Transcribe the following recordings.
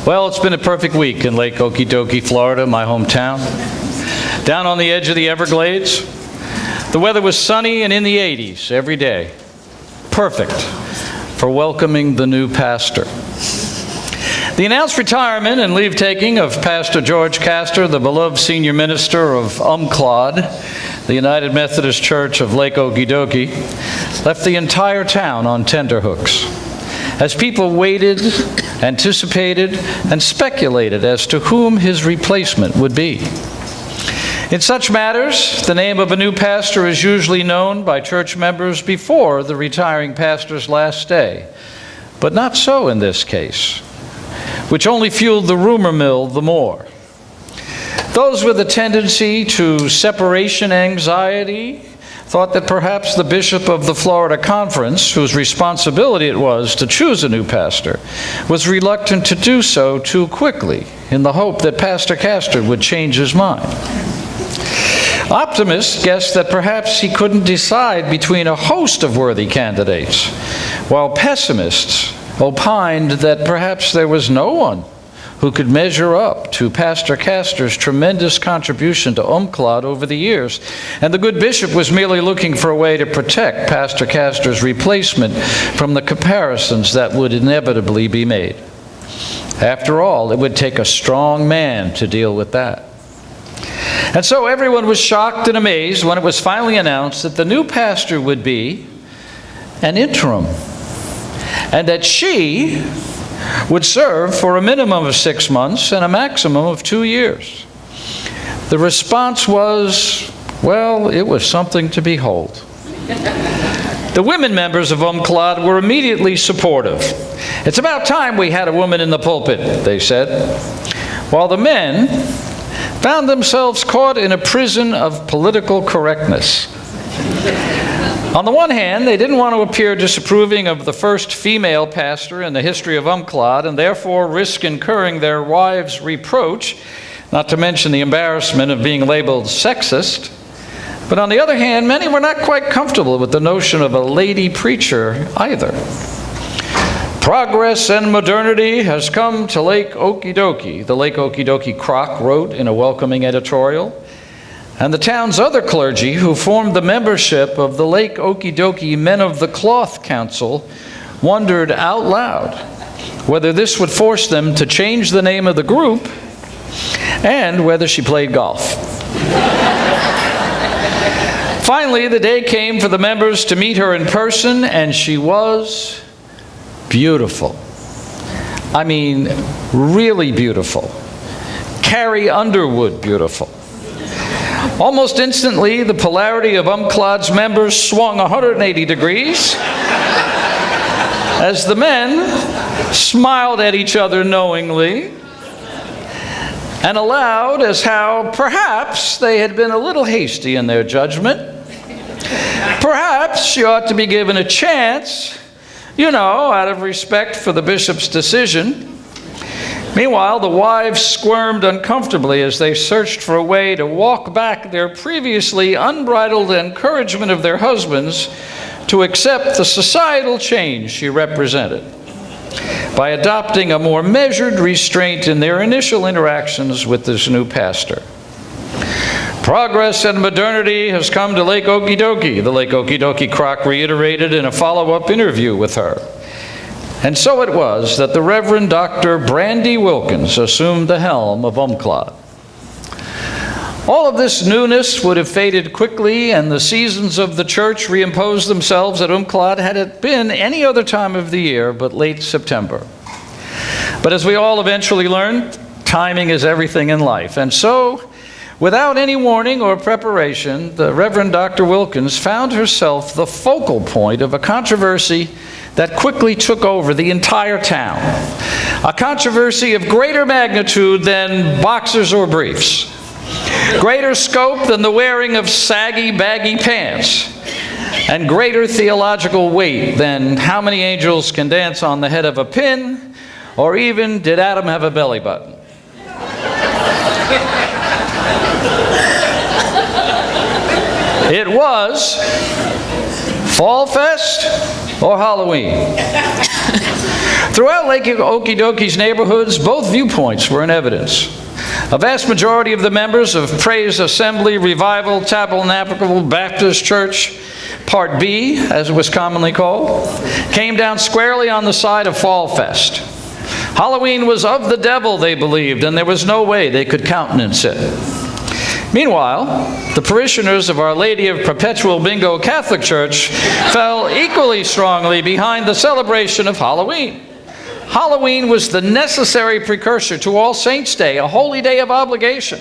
Well, it's been a perfect week in Lake Okee-dokee, Florida, my hometown. Down on the edge of the Everglades, the weather was sunny and in the 80s every day. Perfect for welcoming the new pastor. The announced retirement and leave-taking of Pastor George Castor, the beloved senior minister of the United Methodist Church of Lake Okee-dokee, left the entire town on tenterhooks as people waited, anticipated, and speculated as to whom his replacement would be. In such matters, the name of a new pastor is usually known by church members before the retiring pastor's last day, but not so in this case, which only fueled the rumor mill the more. Those with a tendency to separation anxiety thought that perhaps the bishop of the Florida Conference, whose responsibility it was to choose a new pastor, was reluctant to do so too quickly in the hope that Pastor Castor would change his mind. Optimists guessed that perhaps he couldn't decide between a host of worthy candidates, while pessimists opined that perhaps there was no one who could measure up to Pastor Castor's tremendous contribution to Okee-dokee over the years, and the good bishop was merely looking for a way to protect Pastor Castor's replacement from the comparisons that would inevitably be made. After all, it would take a strong man to deal with that. And so everyone was shocked and amazed when it was finally announced that the new pastor would be an interim, and that she would serve for a minimum of 6 months and a maximum of 2 years. The response was, well, it was something to behold. The women members of Okee-dokee were immediately supportive. It's about time we had a woman in the pulpit, they said, while the men found themselves caught in a prison of political correctness. On the one hand, they didn't want to appear disapproving of the first female pastor in the history of Okee-dokee and therefore risk incurring their wives' reproach, not to mention the embarrassment of being labeled sexist. But on the other hand, many were not quite comfortable with the notion of a lady preacher either. Progress and modernity has come to Lake Okee-dokee, the Lake Okee-dokee Croc wrote in a welcoming editorial. And the town's other clergy, who formed the membership of the Lake Okee-dokee Men of the Cloth Council, wondered out loud whether this would force them to change the name of the group and whether she played golf. Finally, the day came for the members to meet her in person, and she was beautiful. I mean, really beautiful. Carrie Underwood beautiful. Almost instantly, the polarity of Okee-dokee's members swung 180 degrees as the men smiled at each other knowingly and allowed as how perhaps they had been a little hasty in their judgment. Perhaps she ought to be given a chance, out of respect for the bishop's decision. Meanwhile, the wives squirmed uncomfortably as they searched for a way to walk back their previously unbridled encouragement of their husbands to accept the societal change she represented by adopting a more measured restraint in their initial interactions with this new pastor. Progress and modernity has come to Lake Okee-dokee, the Lake Okee-dokee Croc reiterated in a follow-up interview with her. And so it was that the Reverend Dr. Brandy Wilkins assumed the helm of Okee-dokee. All of this newness would have faded quickly, and the seasons of the church reimposed themselves at Okee-dokee had it been any other time of the year but late September. But as we all eventually learned, timing is everything in life. And so, without any warning or preparation, the Reverend Dr. Wilkins found herself the focal point of a controversy that quickly took over the entire town. A controversy of greater magnitude than boxers or briefs, greater scope than the wearing of saggy, baggy pants, and greater theological weight than how many angels can dance on the head of a pin, or even did Adam have a belly button. It was Fall Fest or Halloween? Throughout Lake Okee-dokee's neighborhoods, both viewpoints were in evidence. A vast majority of the members of Praise Assembly Revival Tabernacle Baptist Church, Part B, as it was commonly called, came down squarely on the side of Fall Fest. Halloween was of the devil, they believed, and there was no way they could countenance it. Meanwhile, the parishioners of Our Lady of Perpetual Bingo Catholic Church fell equally strongly behind the celebration of Halloween. Halloween was the necessary precursor to All Saints' Day, a holy day of obligation,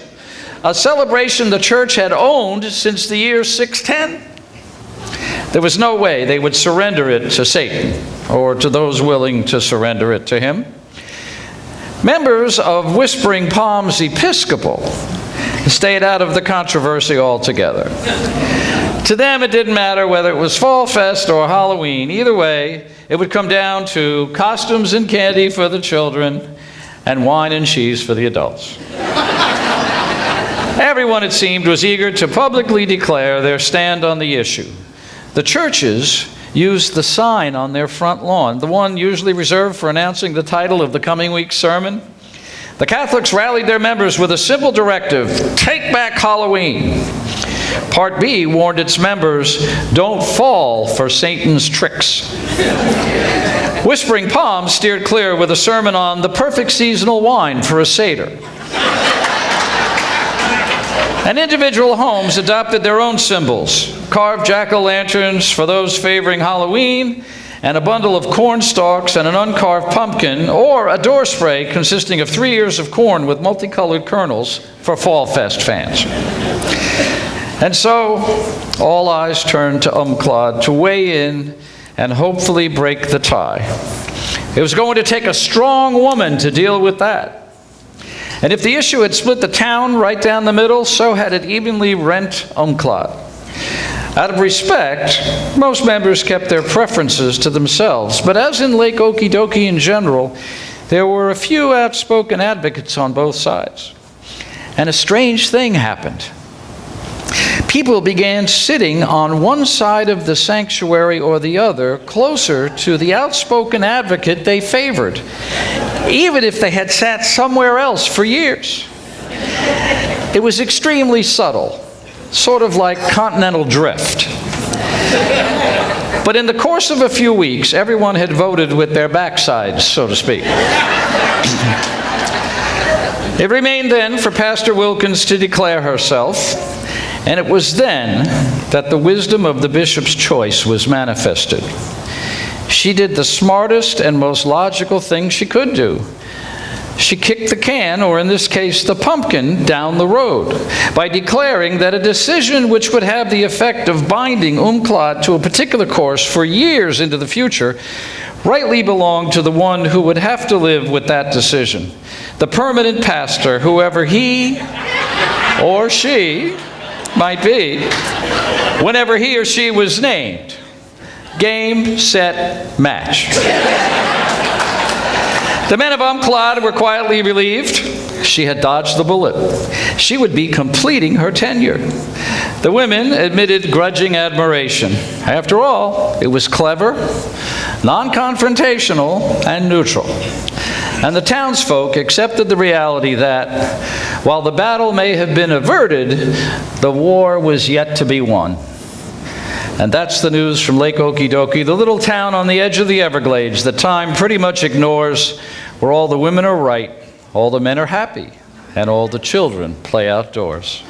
a celebration the church had owned since the year 610. There was no way they would surrender it to Satan or to those willing to surrender it to him. Members of Whispering Palms Episcopal stayed out of the controversy altogether. To them, it didn't matter whether it was Fall Fest or Halloween. Either way, it would come down to costumes and candy for the children and wine and cheese for the adults. Everyone, it seemed, was eager to publicly declare their stand on the issue. The churches used the sign on their front lawn, the one usually reserved for announcing the title of the coming week's sermon. The Catholics rallied their members with a simple directive: take back Halloween. Part B warned its members, don't fall for Satan's tricks. Whispering Palms steered clear with a sermon on the perfect seasonal wine for a Seder. And individual homes adopted their own symbols: carved jack-o'-lanterns for those favoring Halloween, and a bundle of corn stalks and an uncarved pumpkin, or a door spray consisting of 3 ears of corn with multicolored kernels for Fall Fest fans. And so, all eyes turned to Umclod to weigh in and hopefully break the tie. It was going to take a strong woman to deal with that. And if the issue had split the town right down the middle, so had it evenly rent Umclod. Out of respect, most members kept their preferences to themselves, but as in Lake Okee-dokee in general, there were a few outspoken advocates on both sides. And a strange thing happened. People began sitting on one side of the sanctuary or the other, closer to the outspoken advocate they favored, even if they had sat somewhere else for years. It was extremely subtle, sort of like continental drift. But in the course of a few weeks, everyone had voted with their backsides, so to speak. It remained then for Pastor Wilkins to declare herself, and it was then that the wisdom of the bishop's choice was manifested. She did the smartest and most logical thing she could do. She kicked the can, or in this case, the pumpkin, down the road by declaring that a decision which would have the effect of binding Umclod to a particular course for years into the future rightly belonged to the one who would have to live with that decision, the permanent pastor, whoever he or she might be, whenever he or she was named. Game, set, match. The men of Umclod were quietly relieved. She had dodged the bullet. She would be completing her tenure. The women admitted grudging admiration. After all, it was clever, non-confrontational, and neutral. And the townsfolk accepted the reality that, while the battle may have been averted, the war was yet to be won. And that's the news from Lake Okee-dokee, the little town on the edge of the Everglades that time pretty much ignores, where all the women are right, all the men are happy, and all the children play outdoors.